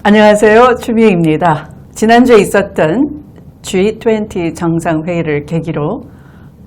안녕하세요. 추미애입니다. 지난주에 있었던 G20 정상회의를 계기로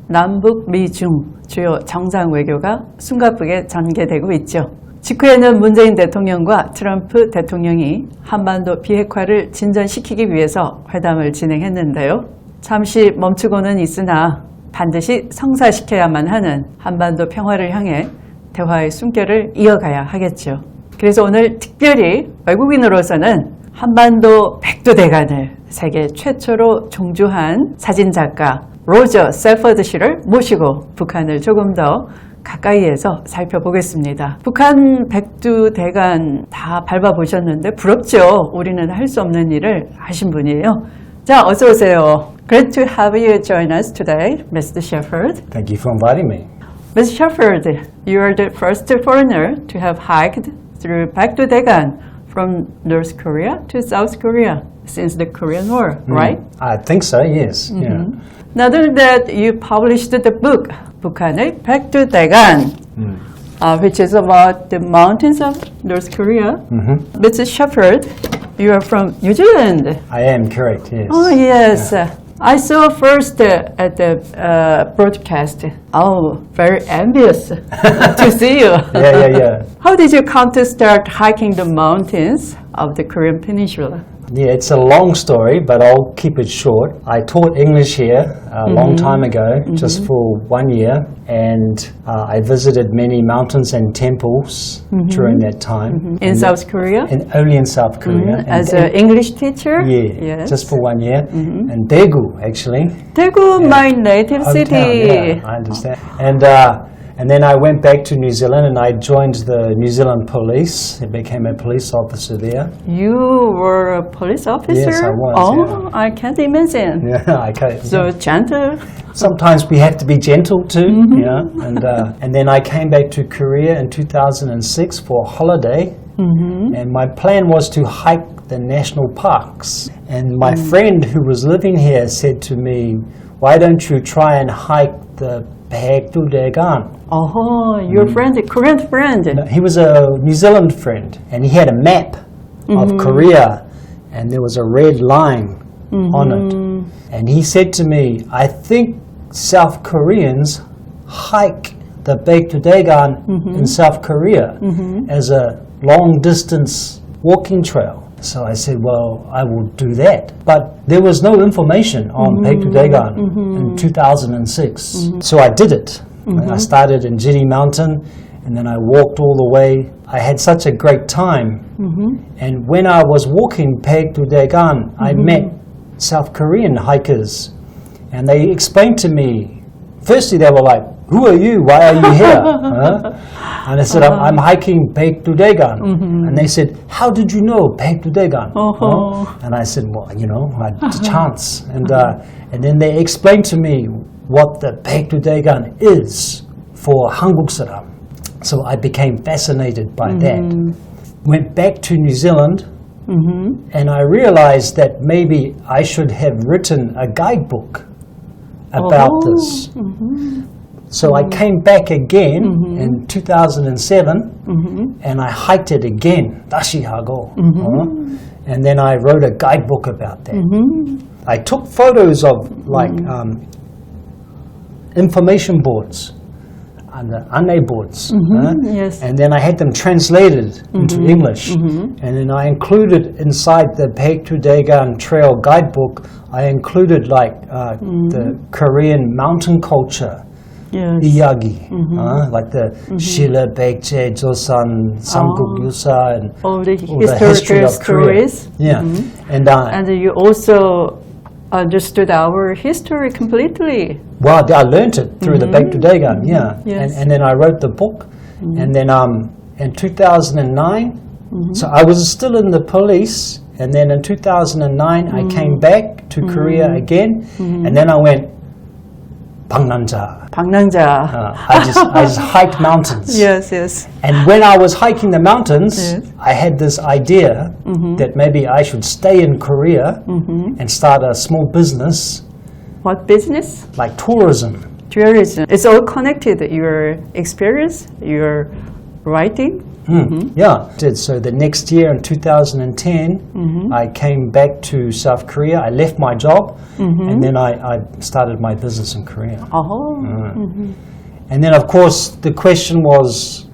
남북, 미중 주요 정상외교가 숨가쁘게 전개되고 있죠. 직후에는 문재인 대통령과 트럼프 대통령이 한반도 비핵화를 진전시키기 위해서 회담을 진행했는데요. 잠시 멈추고는 있으나 반드시 성사시켜야만 하는 한반도 평화를 향해 대화의 숨결을 이어가야 하겠죠. 그래서 오늘 특별히 외국인으로서는 한반도 백두대간을 세계 최초로 종주한 사진작가 로저 셰퍼드씨를 모시고 북한을 조금 더 가까이에서 살펴보겠습니다. 북한 백두대간 다 밟아보셨는데 부럽죠? 우리는 할 수 없는 일을 하신 분이에요. 자, 어서 오세요. Great to have you join us today, Mr. Shepherd. Thank you for inviting me. Mr. Shepherd, you are the first foreigner to have hiked through 백두대간 from North Korea to South Korea since the Korean War, right? I think so, yes. Yeah. Now that you published the book, 북한의 백두대간, which is about the mountains of North Korea. Mr. Shepherd, you are from New Zealand. I am correct, yes. Oh, yes. Yeah. I saw first at the broadcast. Oh, very envious to see you. Yeah. How did you come to start hiking the mountains of the Korean Peninsula? Yeah, it's a long story, but I'll keep it short. I taught English here a long time ago, just for 1 year, and I visited many mountains and temples during that time. In South Korea? Only in South Korea. As an English teacher? Yeah, yes. just for 1 year. And Daegu, actually. Daegu, my native Hometown, city. yeah, I understand. And then I went back to New Zealand and I joined the New Zealand police. I became a police officer there. You were a police officer? Yes, I was. Oh, yeah. I can't imagine. Yeah, I can't. So gentle. Sometimes we have to be gentle too, you know. And then I came back to Korea in 2006 for a holiday. And my plan was to hike the national parks. And my friend who was living here said to me, "Why don't you try and hike the 백두대간?" Oh, your friend, a Korean friend. No, he was a New Zealand friend, and he had a map of Korea, and there was a red line on it. And he said to me, "I think South Koreans hike the Bekdudegan in South Korea as a long-distance walking trail." So I said, well, I will do that. But there was no information on Bekdudegan in 2006. So I did it. I started in Jiri Mountain, and then I walked all the way. I had such a great time. And when I was walking Bekdudegan, I met South Korean hikers. And they explained to me, firstly they were like, "Who are you? Why are you here?" And I said, I'm hiking Bekdudegan. And they said, "How did you know Bekdudegan?" And I said, well, you know, I had a chance. And then they explained to me what the Bekdudegan is for Hanguk saram. So I became fascinated by that. Went back to New Zealand, and I realized that maybe I should have written a guidebook about this. So I came back again in 2007, and I hiked it again, 다시 하고. And then I wrote a guidebook about that. I took photos of like information boards, and the ane boards, Yes. and then I had them translated into English, and then I included inside the Bekdudegan Trail guidebook, I included like the Korean mountain culture. Yes. 이야기, like the Shila, Baekje, Joseon, Samguk Yusa, and All the all the historical history of Korea. stories. Yeah, And you also understood our history completely. well, I learned it through the Bekdudegan, yeah. Yes. And then I wrote the book, and then in 2009, so I was still in the police, and then in 2009 I came back to Korea again, and then I went 방랑자. I just hiked mountains. Yes. And when I was hiking the mountains, Yes. I had this idea that maybe I should stay in Korea and start a small business. What business? Like tourism. Tourism. It's all connected. Your experience, your writing, Yeah, did. So the next year in 2010, I came back to South Korea. I left my job, and then I started my business in Korea. And then, of course, the question was,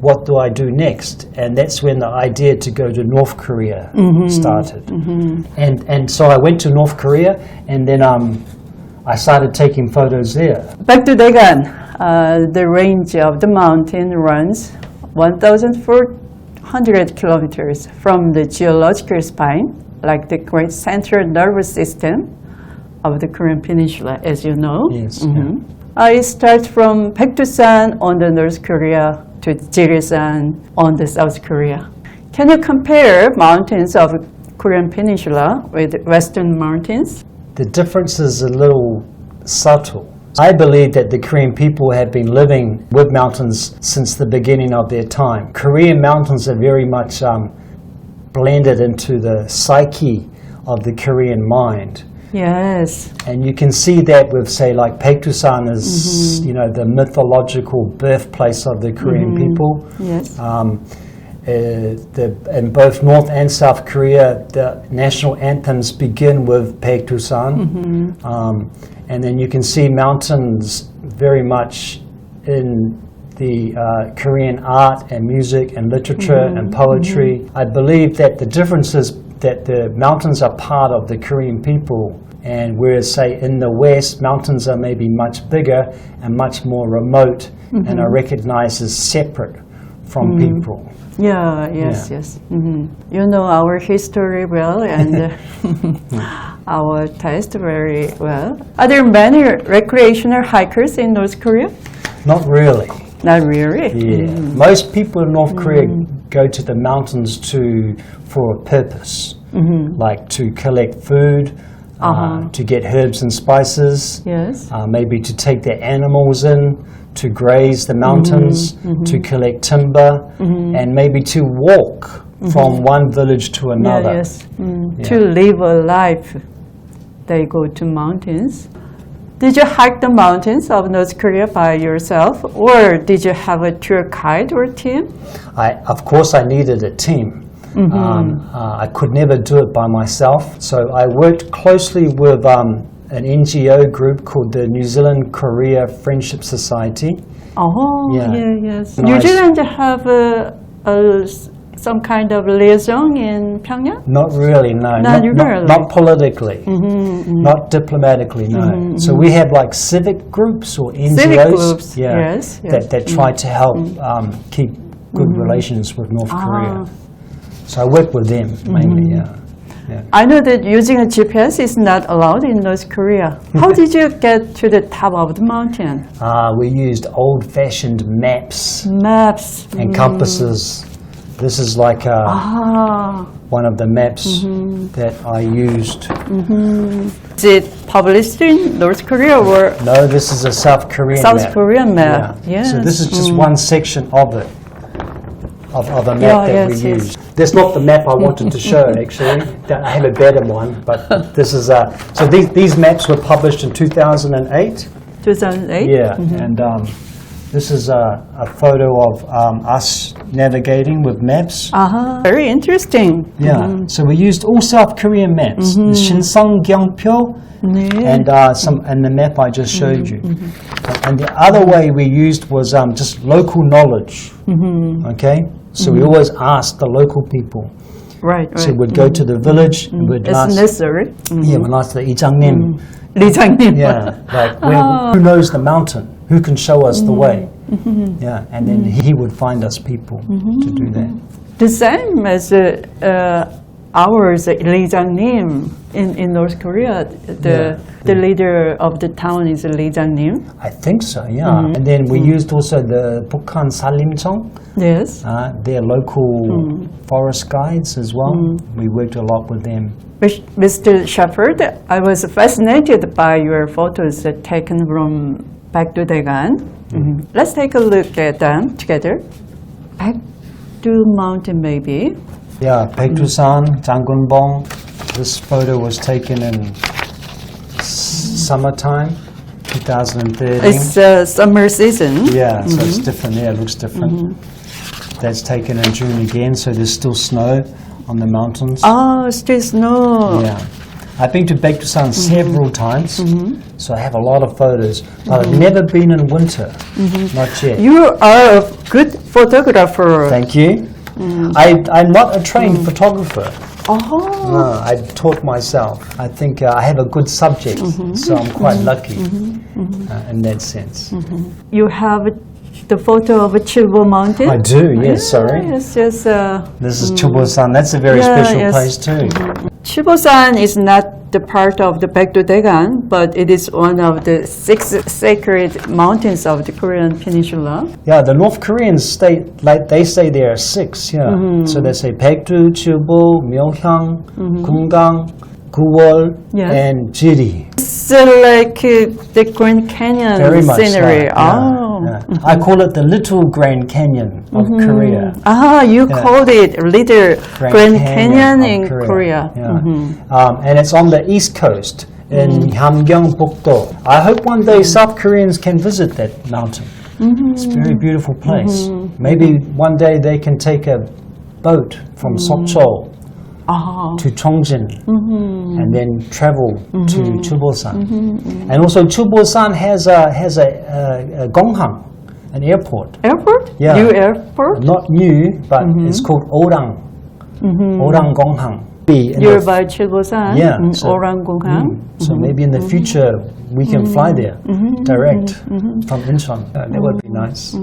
what do I do next? And that's when the idea to go to North Korea started. And so I went to North Korea, and then I started taking photos there. 백두대간, the range of the mountain runs 1,400 kilometers from the geological spine, like the great central nervous system of the Korean Peninsula, as you know. Yes. I start from 백두산 on the North Korea to Jirilsan on the South Korea. Can you compare mountains of Korean Peninsula with Western mountains? The difference is a little subtle. I believe that the Korean people have been living with mountains since the beginning of their time. Korean mountains are very much blended into the psyche of the Korean mind. Yes. And you can see that with, say, like Baekdusan is, you know, the mythological birthplace of the Korean people. Yes. In both North and South Korea, the national anthems begin with Baekdusan. And then you can see mountains very much in the Korean art and music and literature and poetry. I believe that the difference is that the mountains are part of the Korean people, and whereas, say, in the West, mountains are maybe much bigger and much more remote and are recognized as separate from people. Yeah, yes, yes. You know our history well and our taste very well. Are there many recreational hikers in North Korea? Not really. Not really. Yeah. Most people in North Korea go to the mountains for a purpose, like to collect food, to get herbs and spices, Yes. Maybe to take their animals in, to graze the mountains, to collect timber, and maybe to walk from one village to another. Yeah, yes. To live a life, they go to mountains. Did you hike the mountains of North Korea by yourself, or did you have a tour guide or team? Of course, I needed a team. I could never do it by myself, so I worked closely with an NGO group called the New Zealand Korea Friendship Society. Oh, Yeah. yes. Nice. New Zealand have some kind of liaison in Pyongyang? Not really, no. Not really. Not politically. Not diplomatically, no. So we have like civic groups or NGOs Civic groups, yes, yes. that try to help keep good relations with North Korea. So I work with them mainly, yeah. I know that using a GPS is not allowed in North Korea. How did you get to the top of the mountain? We used old-fashioned maps Maps. and compasses. This is like one of the maps that I used. Is it published in North Korea or No, this is a South Korean South map. Korean map? Yeah. Yes. So this is just one section of it, of a map that yes, we yes. used. That's not the map I wanted to show, actually. I have a better one, but this is so these maps were published in 2008. 2008? Yeah, and this is a photo of us navigating with maps. Very interesting. Yeah, so we used all South Korean maps, the Shinseonggyeongpyo, and the map I just showed you. And the other way we used was just local knowledge. Okay, so we always asked the local people. Right, right. So we'd go to the village and we'd It's ask. necessary. Yeah, we'd ask the 이장님. 리장님. Yeah, like who knows the mountain? Who can show us the way? Yeah, and then he would find us people to do that. The same as ours, 리장님 in North Korea. The leader of the town is 리장님. I think so, yeah. And then we used also the 북한 산림청, Yes. their local forest guides as well. We worked a lot with them. Mr. Shepherd, I was fascinated by your photos taken from 백두대간. Let's take a look at them together. 백두 Mountain, maybe. Yeah, Baekdusan, Jangunbong. This photo was taken in summertime, 2013. It's summer season. Yeah, so it's different. Yeah, it looks different. That's taken in June again, so there's still snow on the mountains. Oh, still snow. Yeah. I've been to Bekdusan several times, so I have a lot of photos, but I've never been in winter, not yet. You are a good photographer. Thank you. I'm not a trained photographer. Oh. No, I taught myself. I think I have a good subject, so I'm quite lucky in that sense. You have the photo of Chilbo Mountain? I do, yes, sorry. It's just, This is Chilbosan. That's a very special place too. Chilbosan is not the part of the Bekdudegan, but it is one of the 6 sacred mountains of the Korean peninsula. Yeah, the North Koreans they say there are 6, yeah. So they say Baekdu, Chilbo, Myeonghyang, Gungang, Guwol, Yes. and Jiri. It's like the Grand Canyon Very much scenery. so, yeah, yeah. I call it the little Grand Canyon of Korea. Ah, you called it Little Grand Canyon in of Korea. Yeah. And it's on the east coast in Hamgyeong-bukdo. I hope one day South Koreans can visit that mountain. It's a very beautiful place. Maybe one day they can take a boat from Sokcho to Chongjin and then travel to Chulbosan. And also Chulbosan has a Gonghang, an airport. Airport? Yeah. New airport? Not new, but it's called Orang. Orang Gonghang. You're by Chilbosan? Yeah. Orangunghang? So maybe in the future we can fly there direct from Incheon. That would be nice.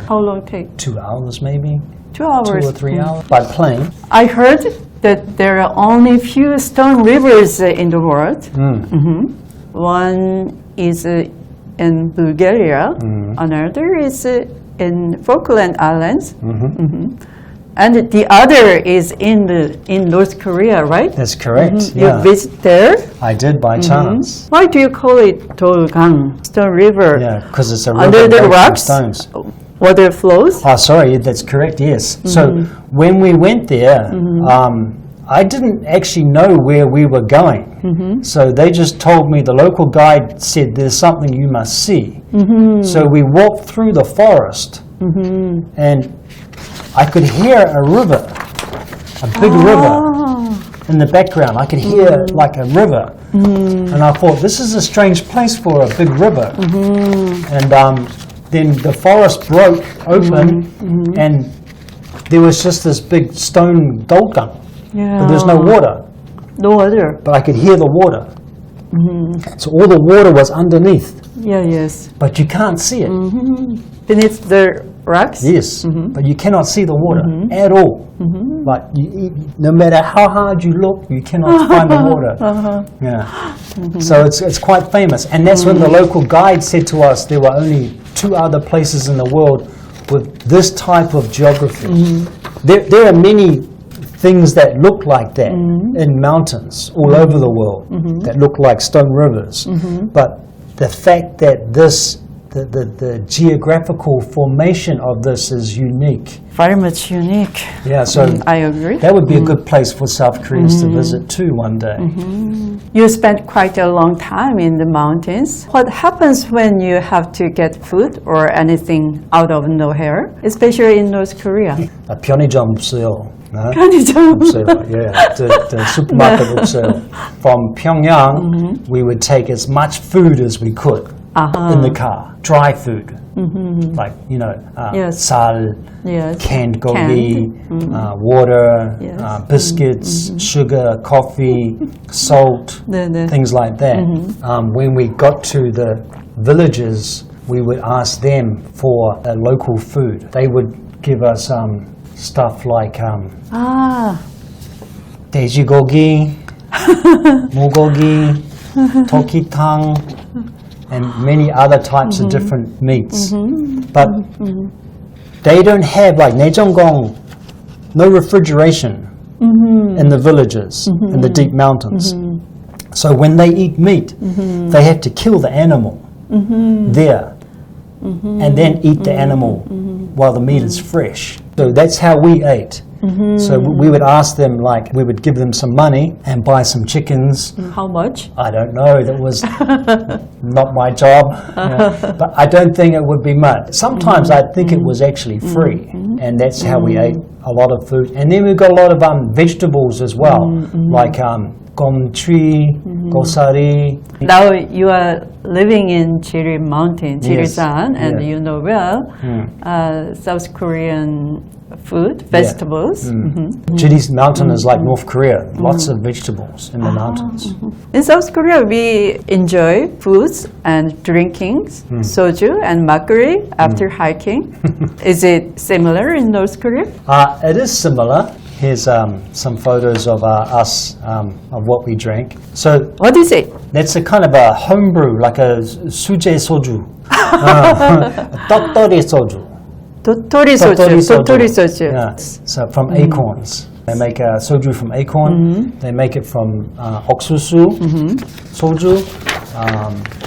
How long take? 2 hours maybe. 2 hours. 2 or 3 hours by plane. I heard that there are only few stone rivers in the world. One is in Bulgaria, another is in Falkland Islands, and the other is in North Korea, right? That's correct. You Yeah, visit there? I did by chance. Why do you call it Dolgang, Stone River? Yeah, because it's a river Under the made from rocks? stones. Water flows? Oh, sorry, that's correct. Yes. So when we went there, I didn't actually know where we were going. So they just told me, the local guide said, there's something you must see. So we walked through the forest and I could hear a river, a big river in the background. I could hear like a river. And I thought, this is a strange place for a big river. And then the forest broke open and there was just this big stone dolgang. But there's no water. No water. But I could hear the water. So all the water was underneath. Yeah, yes. But you can't see it. Beneath the rocks? Yes, but you cannot see the water at all. But no matter how hard you look, you cannot find the water. Yeah. So it's quite famous. And that's when the local guide said to us there were only 2 other places in the world with this type of geography. There are many things that look like that in mountains all over the world that look like stone rivers. But the fact that the geographical formation of this is unique. Very much unique. Yeah, so I agree. that would be a good place for South Koreans to visit too one day. You spent quite a long time in the mountains. What happens when you have to get food or anything out of nowhere, especially in North Korea? 편의점 없어요. 편의점. 없어요. Yeah, the supermarket 없어요. From Pyongyang, we would take as much food as we could in the car. Dry food, like, Yes. sal, Yes. canned gogi, water, Yes. biscuits, sugar, coffee, salt, 네네. things like that. When we got to the villages, we would ask them for local food. They would give us stuff like 돼지고기, 무고기, tokitang, and many other types of different meats. But they don't have, like 내전공, no refrigeration in the villages, in the deep mountains. So when they eat meat, they have to kill the animal there and then eat the animal while the meat is fresh. So that's how we ate. So we would ask them, like, we would give them some money and buy some chickens. How much? I don't know, that was not my job. But I don't think it would be much. Sometimes I think it was actually free. and that's how we ate a lot of food. And then we've got a lot of vegetables as well, like gomtree, gosari. Now you are living in Jiri Mountain, Yes. Jirisan, and Yeah. you know well South Korean food, vegetables. Jiri's mountain is like North Korea, lots of vegetables in the mountains. In South Korea, we enjoy foods and drinkings, soju and makgeolli after hiking. Is it similar in North Korea? It is similar. Here's some photos of us, of what we drank. So What is it? that's a kind of a homebrew, like a suje soju. Tottori soju. 도토리 소주. 도토리 소주. Yeah. So from acorns. They make soju from acorn. They make it from 옥수수 soju.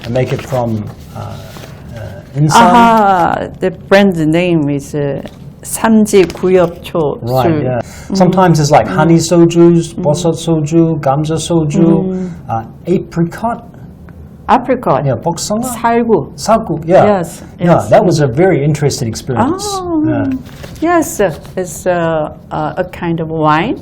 They make it from insan. Aha, the brand name is 삼지 구엽초 Right, 술. yeah. Sometimes it's like honey sojus, bosot soju, gamja soju, apricot. Apricot. Yeah, boksanga. 살구. Sagu, yeah. Yes, Yeah, yes. that was a very interesting experience. Yes, it's a kind of wine.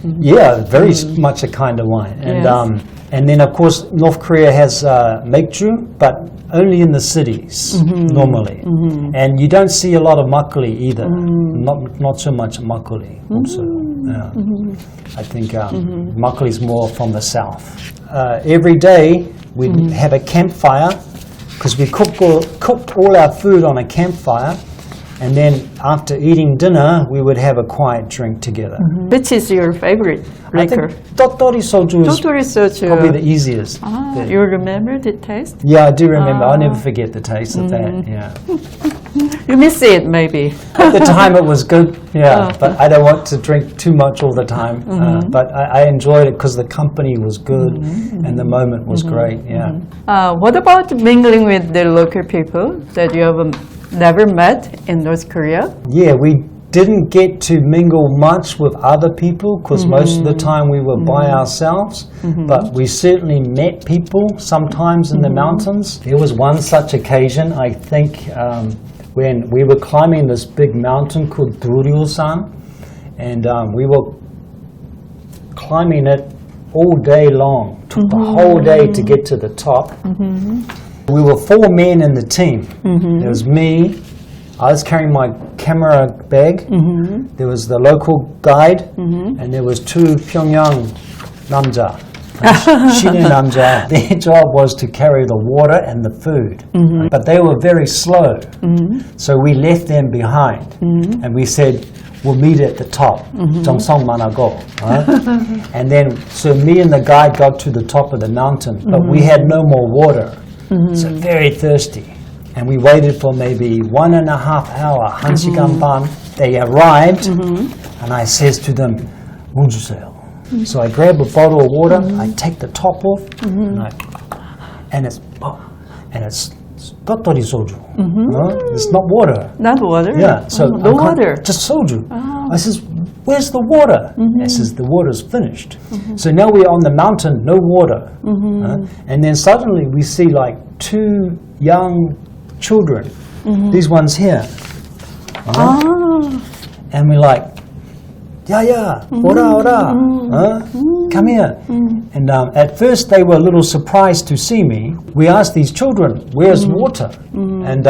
Yeah, very much a kind of wine. And Yes. and then of course North Korea has maekju, but only in the cities normally. And you don't see a lot of makgeolli either. Not so much makgeolli also. Yeah. I think makgeolli is more from the south. Every day we'd have a campfire because we cooked all our food on a campfire. And then after eating dinner, we would have a quiet drink together. Which is your favorite I liquor? think Tottori soju is 도토리 소주. probably the easiest. You remember the taste? Yeah, I do remember. I'll never forget the taste of that. Yeah. You miss it maybe. At the time it was good, yeah, but I don't want to drink too much all the time. But I enjoyed it because the company was good and the moment was great, yeah. What about mingling with the local people that you have never met in North Korea? Yeah, we didn't get to mingle much with other people because most of the time we were by ourselves, but we certainly met people sometimes in the mountains. There was one such occasion, I think, when we were climbing this big mountain called Duryosan, and we were climbing it all day long. Took the whole day to get to the top. We were 4 men in the team. There was me, I was carrying my camera bag, there was the local guide, and there was 2 Pyongyang namja, Shine namja. Their job was to carry the water and the food, but they were very slow. So we left them behind, and we said, we'll meet at the top, Jongsong Manago. And then, so me and the guide got to the top of the mountain, but we had no more water. So very thirsty. And we waited for maybe 1.5 hours, 1시간 반. They arrived, and I says to them, 물 주세요. So I grab a bottle of water, I take the top off, and it's tottori soju. It's not water. Not water? Yeah, so no water. just soju. I says, where's the water? I says, the water's finished. So now we're on the mountain, no water. And then suddenly we see like 2 young children, these ones here. And we're like, yeah, ora, come here. And at first they were a little surprised to see me. We asked these children, where's water? And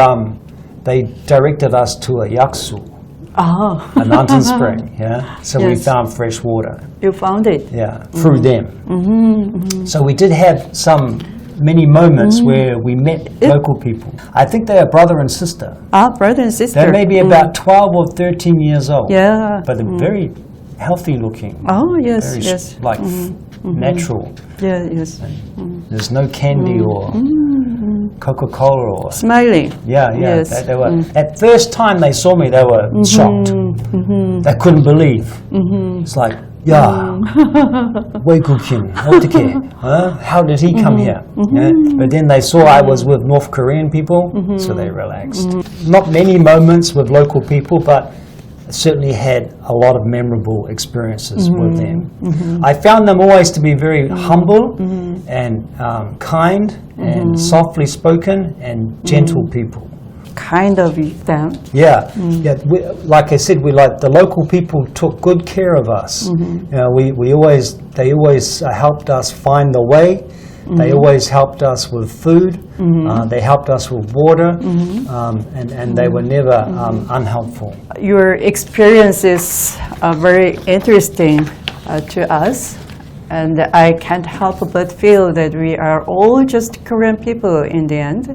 they directed us to a yaksu, a mountain spring. Yeah, so we Yes. found fresh water. You found it? Yeah, through them. So we did have many moments where we met local people. I think they are brother and sister. Brother and sister. They're maybe about 12 or 13 years old. Yeah. But they're very healthy looking. Oh, yes, Very yes. like natural. Yeah, yes. There's no candy or Coca-Cola or... Smiling. Yeah. Yes. They were, at first time they saw me, they were shocked. They couldn't believe. It's like, 외국인, 어떻게? How did he come here? Yeah? But then they saw I was with North Korean people, so they relaxed. Not many moments with local people, but certainly had a lot of memorable experiences with them. I found them always to be very humble and kind and softly spoken and gentle people. kind of them. Yeah, yeah. Like I said, the local people took good care of us. You know, they always helped us find the way. They always helped us with food. They helped us with water, and they were never unhelpful. Your experience is very interesting to us. And I can't help but feel that we are all just Korean people in the end.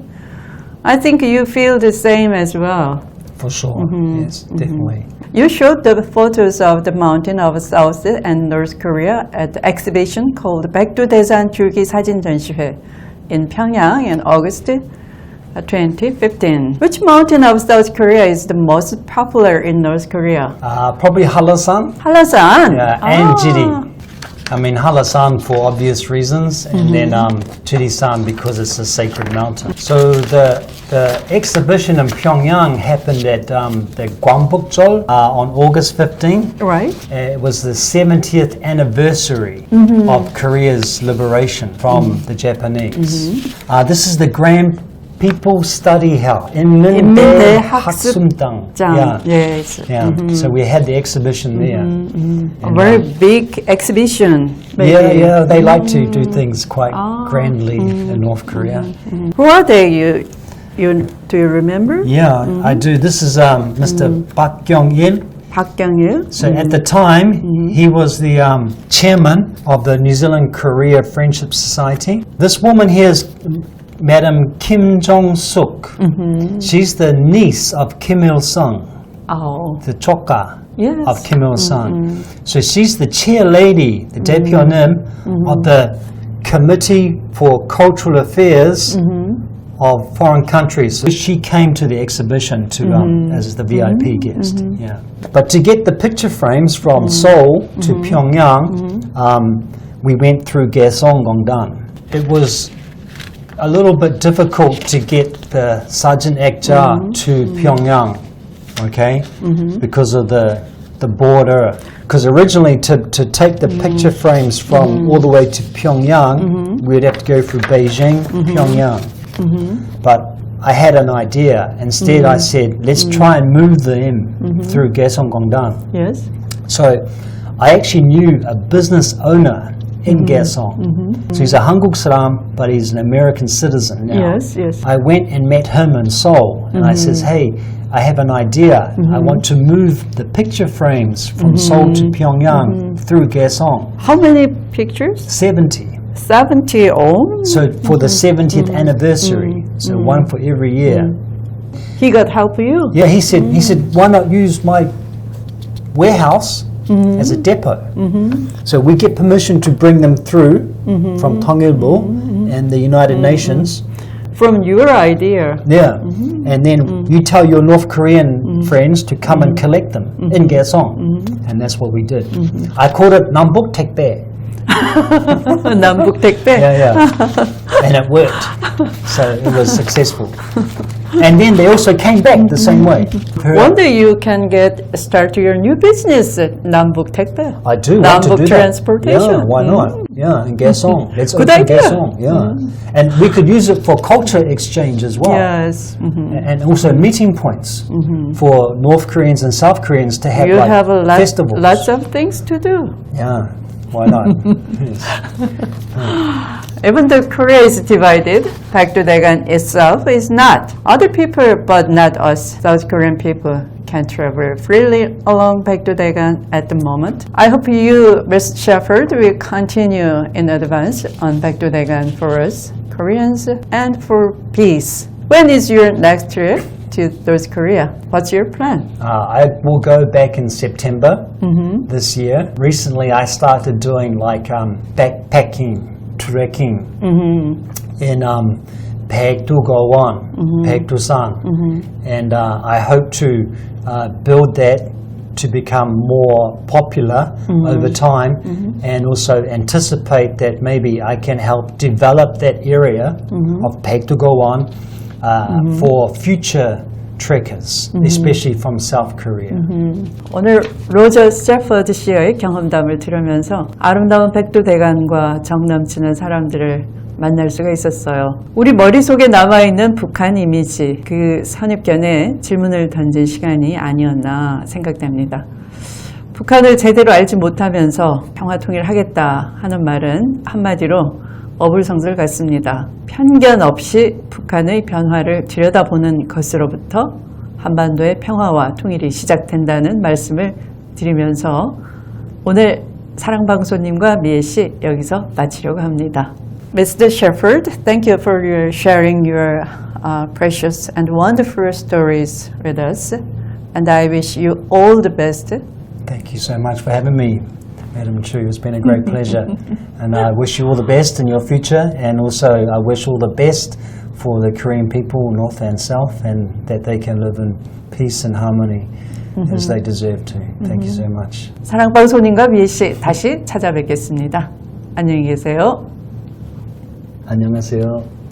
I think you feel the same as well. For sure, yes, definitely. You showed the photos of the mountain of South and North Korea at the exhibition called 백두대간 줄기 사진 전시회 in Pyongyang in August 2015. Which mountain of South Korea is the most popular in North Korea? Probably Hallasan. Hallasan. Yeah, and Jiri. I mean, Hallasan for obvious reasons, and then Jirisan because it's a sacred mountain. So the exhibition in Pyongyang happened at the Gwangbukjeol on August 15. Right. It was the 70th anniversary of Korea's liberation from the Japanese. This is the Grand People Study House in Mindae Haksumdang. Yeah. Yes. Yeah. So we had the exhibition there. A very big exhibition. Maybe. Yeah. They like to do things quite grandly in North Korea. Who are they? Do you remember? Yeah, I do. This is Mr. Park Kyung-il. Park Kyung-il. So at the time, he was the chairman of the New Zealand-Korea Friendship Society. This woman here is Madam Kim Jong-suk. She's the niece of Kim Il-sung, the choka of Kim Il-sung. So she's the chair lady, the 대표님 of the Committee for Cultural Affairs of foreign countries. So she came to the exhibition as the VIP guest. Yeah. But to get the picture frames from Seoul to Pyongyang, we went through Gaesong-gongdan. It was a little bit difficult to get the Sajin Ekja to Pyongyang, okay, because of the border. Because originally to take the picture frames from all the way to Pyongyang, we'd have to go through Beijing, Pyongyang. But I had an idea. Instead, I said, let's try and move them through Gaesong-gongdan. Yes. So I actually knew a business owner in Gaesong. So he's a Hanguk Saram, but he's an American citizen now. Yes. I went and met him in Seoul, and I says, hey, I have an idea. I want to move the picture frames from Seoul to Pyongyang through Gaesong. How many pictures? 70. 70. Oh. So for the 70th anniversary, so one for every year. He got help you? Yeah, he said, why not use my warehouse as a depot? So we get permission to bring them through from Tongilbo and the United Nations. From your idea. Yeah, and then you tell your North Korean friends to come and collect them in Gaesong, and that's what we did. I called it Nambuk Tekbe. 남북 택배. Yeah, and it worked. So it was successful. And then they also came back the same way. One day you can start your new business at 남북 택배. I do want to do 남북 transportation. that. Yeah, why not? Yeah, in Gaesong. Let's Good open idea. Gaesong. Yeah, and we could use it for culture exchange as well. Yes. And also meeting points for North Koreans and South Koreans to have You like have festivals. lots of things to do. Yeah, why not? Yes. Even though Korea is divided, 백두대간 itself is not. Other people, but not us, South Korean people, can travel freely along 백두대간 at the moment. I hope you, Mr. Shepherd, will continue in advance on 백두대간 for us, Koreans, and for peace. When is your next trip to North Korea? What's your plan? I will go back in September this year. Recently, I started doing like backpacking, trekking in 백두대간, 백두산, and I hope to build that to become more popular over time, and also anticipate that maybe I can help develop that area of 백두대간 for future trekkers, especially from South Korea. 오늘 로저 셰퍼드씨의 경험담을 들으면서 아름다운 백두대간과 정 넘치는 사람들을 만날 수가 있었어요. 우리 머릿속에 남아있는 북한 이미지, 그 선입견에 질문을 던진 시간이 아니었나 생각됩니다. 북한을 제대로 알지 못하면서 평화통일하겠다 하는 말은 한마디로 어불성설 같습니다. 편견 없이 북한의 변화를 들여다보는 것으로부터 한반도의 평화와 통일이 시작된다는 말씀을 드리면서 오늘 사랑방송님과 미애씨 여기서 마치려고 합니다. Mr. Shepherd, thank you for your sharing your precious and wonderful stories with us. And I wish you all the best. Thank you so much for having me, Madam Chu. It's been a great pleasure. And I wish you all the best in your future. And also I wish all the best for the Korean people, North and South, and that they can live in peace and harmony as they deserve to. Thank you so much. 사랑방송님과 미애씨 다시 찾아뵙겠습니다. 안녕히 계세요. 안녕하세요.